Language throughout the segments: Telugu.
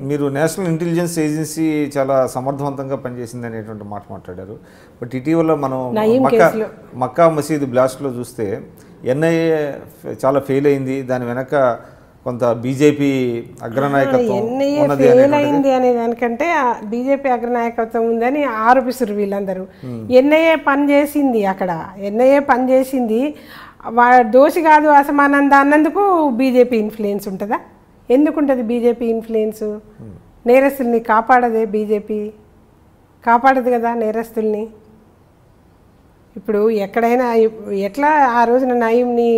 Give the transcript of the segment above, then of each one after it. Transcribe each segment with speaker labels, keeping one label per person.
Speaker 1: మీరు నేషనల్ ఇంటెలిజెన్స్ ఏజెన్సీ చాలా సమర్థవంతంగా పనిచేసింది అనేటువంటి మాట మాట్లాడారు. బట్ ఇటీవల మనం మక్కా మసీదు బ్లాస్ట్లో చూస్తే ఎన్ఐఏ చాలా ఫెయిల్ అయింది. దాని వెనక కొంత బీజేపీ అగ్రనాయకత్వం
Speaker 2: ఫెయిల్ అయింది అనే దానికంటే బీజేపీ అగ్రనాయకత్వం ఉందని ఆరోపిస్తారు వీళ్ళందరూ. ఎన్ఐఏ పని చేసింది, అక్కడ ఎన్ఐఏ పని చేసింది. దోషి కాదు అసమానంద అన్నందుకు బీజేపీ ఇన్ఫ్లుయెన్స్ ఉంటుందా? ఎందుకుంటుంది బీజేపీ ఇన్ఫ్లుయెన్స్? నేరస్తుల్ని కాపాడదే బీజేపీ, కాపాడదు కదా నేరస్తుల్ని. ఇప్పుడు ఎక్కడైనా ఎట్లా ఆ రోజున నయీంని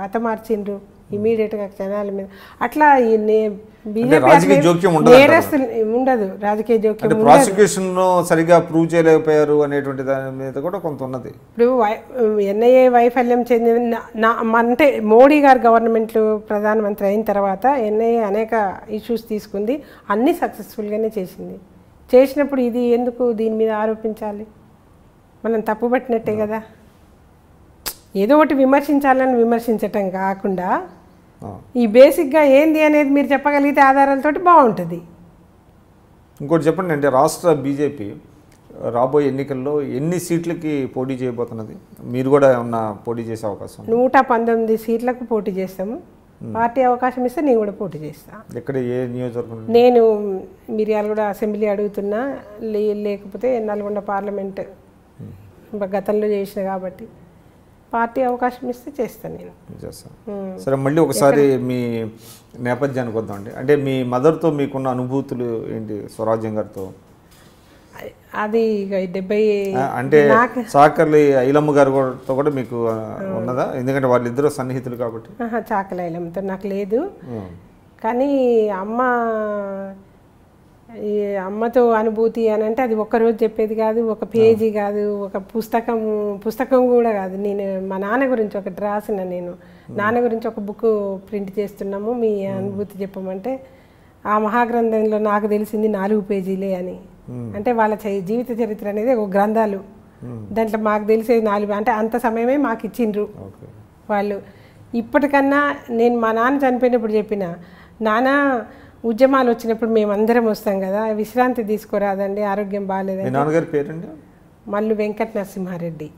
Speaker 2: హతమార్చిండ్రు ఇమీడియట్గా క్షణాల మీద, అట్లా బీజేపీ నేరస్తులు ఉండదు, రాజకీయ జోక్యం
Speaker 1: ప్రాసిక్యూషన్ సరిగా ప్రూవ్ చేయలేకపోయారు అనేటువంటి దాని మీద కూడా కొంత ఉన్నది.
Speaker 2: ఇప్పుడు ఎన్ఐఏ వైఫల్యం చెందిన అంటే మోడీ గారు గవర్నమెంట్లో ప్రధానమంత్రి అయిన తర్వాత ఎన్ఐఏ అనేక ఇష్యూస్ తీసుకుంది, అన్నీ సక్సెస్ఫుల్గానే చేసింది. చేసినప్పుడు ఇది ఎందుకు దీని మీద ఆరోపించాలి? మనం తప్పుపట్టినట్టే కదా. ఏదో ఒకటి విమర్శించాలని విమర్శించటం కాకుండా ఈ బేసిక్గా ఏంది అనేది మీరు చెప్పగలిగితే ఆధారాలతోటి బాగుంటుంది.
Speaker 1: ఇంకోటి చెప్పండి, అంటే రాష్ట్ర బీజేపీ రాబోయే ఎన్నికల్లో ఎన్ని సీట్లకి పోటీ చేయబోతున్నది? మీరు కూడా ఏమన్నా పోటీ చేసే అవకాశం?
Speaker 2: 119 సీట్లకు పోటీ చేస్తాము. పార్టీ అవకాశం ఇస్తే నేను కూడా పోటీ చేస్తాను.
Speaker 1: ఎక్కడ, ఏ నియోజకవర్గం?
Speaker 2: నేను మిర్యాలగూడ అసెంబ్లీ అడుగుతున్నా, లేకపోతే నల్గొండ పార్లమెంట్ గతంలో చేసిన కాబట్టి పార్టీ అవకాశం ఇస్తే చేస్తాను నేను.
Speaker 1: సరే, మళ్ళీ ఒకసారి మీ నేపథ్యానికి వద్దామండి. అంటే మీ మదర్తో మీకున్న అనుభూతులు ఏంటి? స్వరాజ్యం గారితో
Speaker 2: అది 70
Speaker 1: అంటే చాకలి ఐలమ్మ గారితో కూడా మీకు ఉన్నదా? ఎందుకంటే వాళ్ళిద్దరూ సన్నిహితులు కాబట్టి.
Speaker 2: చాకలి ఐలమ్మతో నాకు లేదు, కానీ అమ్మతో అనుభూతి అని అంటే అది ఒక్కరోజు చెప్పేది కాదు, ఒక పేజీ కాదు, ఒక పుస్తకం కూడా కాదు. నేను మా నాన్న గురించి ఒకటి రాసిన, నేను నాన్న గురించి ఒక బుక్ ప్రింట్ చేస్తున్నాము, మీ అనుభూతి చెప్పమంటే ఆ మహాగ్రంథంలో నాకు తెలిసింది 4 పేజీలే అని. అంటే వాళ్ళ జీవిత చరిత్ర అనేది ఒక గ్రంథాలు, దాంట్లో మాకు తెలిసేది 4. అంటే అంత సమయమే మాకు ఇచ్చిండ్రు వాళ్ళు. ఇప్పటికన్నా నేను మా నాన్న చనిపోయినప్పుడు చెప్పిన, నాన్న ఉద్యమాలు వచ్చినప్పుడు మేమందరం వస్తాం కదా, విశ్రాంతి తీసుకోరాదండి, ఆరోగ్యం బాగాలేదండి. మల్లు వెంకట నరసింహారెడ్డి.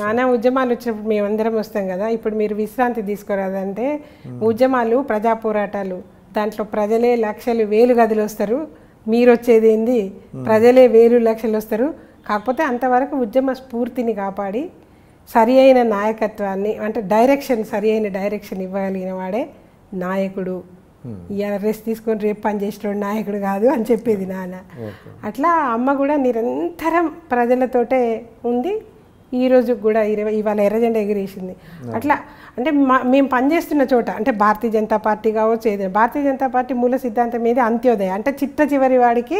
Speaker 2: నానా ఉద్యమాలు వచ్చినప్పుడు మేమందరం వస్తాం కదా, ఇప్పుడు మీరు విశ్రాంతి తీసుకోరాదంటే, ఉద్యమాలు ప్రజా పోరాటాలు, దాంట్లో ప్రజలే లక్షలు వేలు గదులు వస్తారు, మీరు వచ్చేది ఏంది, ప్రజలే వేలు లక్షలు వస్తారు. కాకపోతే అంతవరకు ఉద్యమ స్ఫూర్తిని కాపాడి సరి అయిన నాయకత్వాన్ని, అంటే సరి అయిన డైరెక్షన్ ఇవ్వగలిగిన వాడే నాయకుడు. రెస్ట్ తీసుకొని రేపు పని చేసేవాడు నాయకుడు కాదు అని చెప్పేది నాన్న. అట్లా అమ్మ కూడా నిరంతరం ప్రజలతోటే ఉంది. ఈరోజు కూడా ఇవాళ ఎర్రజెండా ఎగిరేసింది. అట్లా అంటే మేము పనిచేస్తున్న చోట, అంటే భారతీయ జనతా పార్టీ కావచ్చు, ఏదైనా భారతీయ జనతా పార్టీ మూల సిద్ధాంతం మీద అంత్యోదయ, అంటే చివరి వాడికి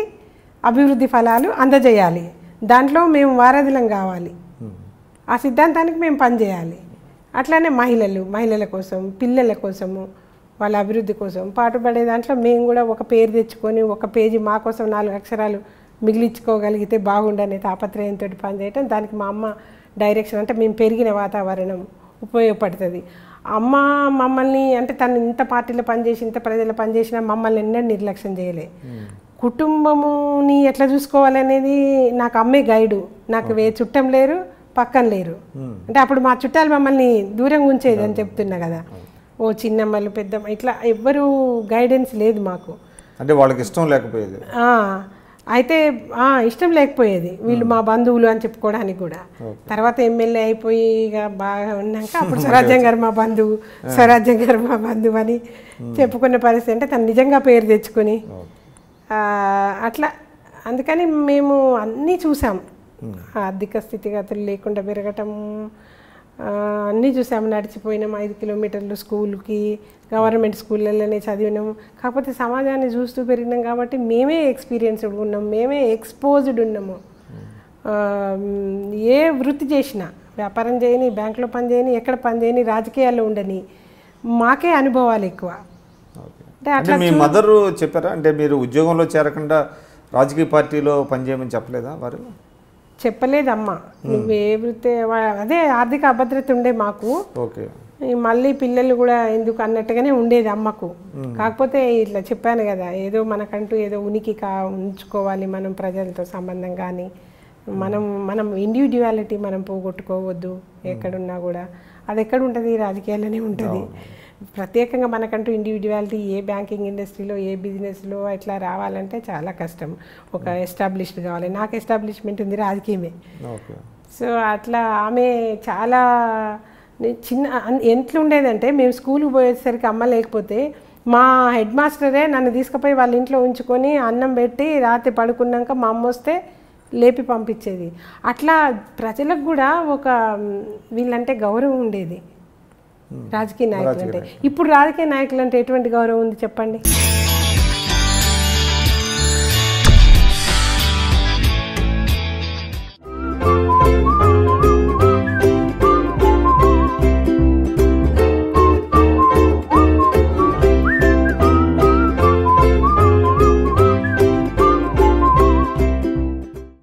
Speaker 2: అభివృద్ధి ఫలాలు అందజేయాలి, దాంట్లో మేము వారధులం కావాలి, ఆ సిద్ధాంతానికి మేము పనిచేయాలి. అట్లానే మహిళల కోసం, పిల్లల కోసము, వాళ్ళ అభివృద్ధి కోసం పాటుపడే దాంట్లో మేము కూడా ఒక పేరు తెచ్చుకొని, ఒక పేజీ మా కోసం 4 అక్షరాలు మిగిలించుకోగలిగితే బాగుండనే తాపత్రయంతో పనిచేయటం, దానికి మా అమ్మ డైరెక్షన్, అంటే మేము పెరిగిన వాతావరణం ఉపయోగపడుతుంది. అమ్మ మమ్మల్ని, అంటే తను ఇంత పార్టీలో పనిచేసి ఇంత ప్రజలు పనిచేసినా మమ్మల్ని ఎన్నడూ నిర్లక్ష్యం చేయలే. కుటుంబముని ఎట్లా చూసుకోవాలనేది నాకు అమ్మే గైడు. నాకు చుట్టం లేరు, పక్కన లేరు. అంటే అప్పుడు మా చుట్టాలు మమ్మల్ని దూరంగా ఉంచేది అని చెప్తున్నా కదా, ఓ చిన్నమ్మలు పెద్దమ్మ ఇట్లా ఎవ్వరూ గైడెన్స్ లేదు మాకు.
Speaker 1: అంటే వాళ్ళకి ఇష్టం లేకపోయేది.
Speaker 2: అయితే ఇష్టం లేకపోయేది, వీళ్ళు మా బంధువులు అని చెప్పుకోవడానికి కూడా. తర్వాత ఎమ్మెల్యే అయిపోయి ఇక బాగా ఉన్నాక అప్పుడు స్వరాజ్యం గారు మా బంధువు, స్వరాజ్యం గారు మా బంధువు అని చెప్పుకున్న పరిస్థితి. అంటే తను నిజంగా పేరు తెచ్చుకొని అట్లా. అందుకని మేము అన్నీ చూసాం, ఆర్థిక స్థితిగతులు లేకుండా పెరగటం అన్నీ చూసాము. నడిచిపోయినాం 5 కిలోమీటర్లు స్కూల్కి, గవర్నమెంట్ స్కూళ్ళలోనే చదివినాము. కాకపోతే సమాజాన్ని చూస్తూ పెరిగినాం కాబట్టి మేమే ఎక్స్పీరియన్స్డ్ ఉన్నాం, మేమే ఎక్స్పోజ్డ్ ఉన్నాము. ఏ వృత్తి చేసినా, వ్యాపారం చేయని, బ్యాంకులో పని చేయని, ఎక్కడ పని చేయని, రాజకీయాల్లో ఉండని, మాకే అనుభవాలు ఎక్కువ.
Speaker 1: అంటే అట్లా మీ మదర్ చెప్పారా? అంటే మీరు ఉద్యోగంలో చేరకుండా రాజకీయ పార్టీలో పనిచేయమని చెప్పలేదా వారు?
Speaker 2: చెప్పలేదమ్మా, నువ్వు ఏ వృత్తి, అదే ఆర్థిక అభద్రత ఉండే మాకు. మళ్ళీ పిల్లలు కూడా ఎందుకు అన్నట్టుగానే ఉండేది అమ్మకు. కాకపోతే ఇట్లా చెప్పాను కదా, ఏదో మనకంటూ ఏదో ఉనికి ఉంచుకోవాలి మనం, ప్రజలతో సంబంధం కానీ మనం ఇండివిడ్యువాలిటీ మనం పోగొట్టుకోవద్దు ఎక్కడున్నా కూడా. అది ఎక్కడ ఉంటుంది, రాజకీయాల్లోనే ఉంటుంది. ప్రత్యేకంగా మనకంటూ ఇండివిడ్యువాలిటీ ఏ బ్యాంకింగ్ ఇండస్ట్రీలో ఏ బిజినెస్లో ఇట్లా రావాలంటే చాలా కష్టం. ఒక ఎస్టాబ్లిష్డ్ కావాలి. నాకు ఎస్టాబ్లిష్మెంట్ ఉంది, రాజకీయమే. సో అట్లా ఆమె చాలా చిన్న ఎట్లుండేదంటే, మేము స్కూల్కి పోయేసరికి అమ్మ లేకపోతే మా హెడ్ మాస్టరే నన్ను తీసుకుపోయి వాళ్ళ ఇంట్లో ఉంచుకొని అన్నం పెట్టి రాత్రి పడుకున్నాక మా అమ్మ వస్తే లేపి పంపించేది. అట్లా ప్రజలకు కూడా ఒక వీళ్ళంటే గౌరవం ఉండేది రాజకీయ నాయకులు అంటే. ఇప్పుడు రాజకీయ నాయకులు అంటే ఎటువంటి గౌరవం ఉంది చెప్పండి?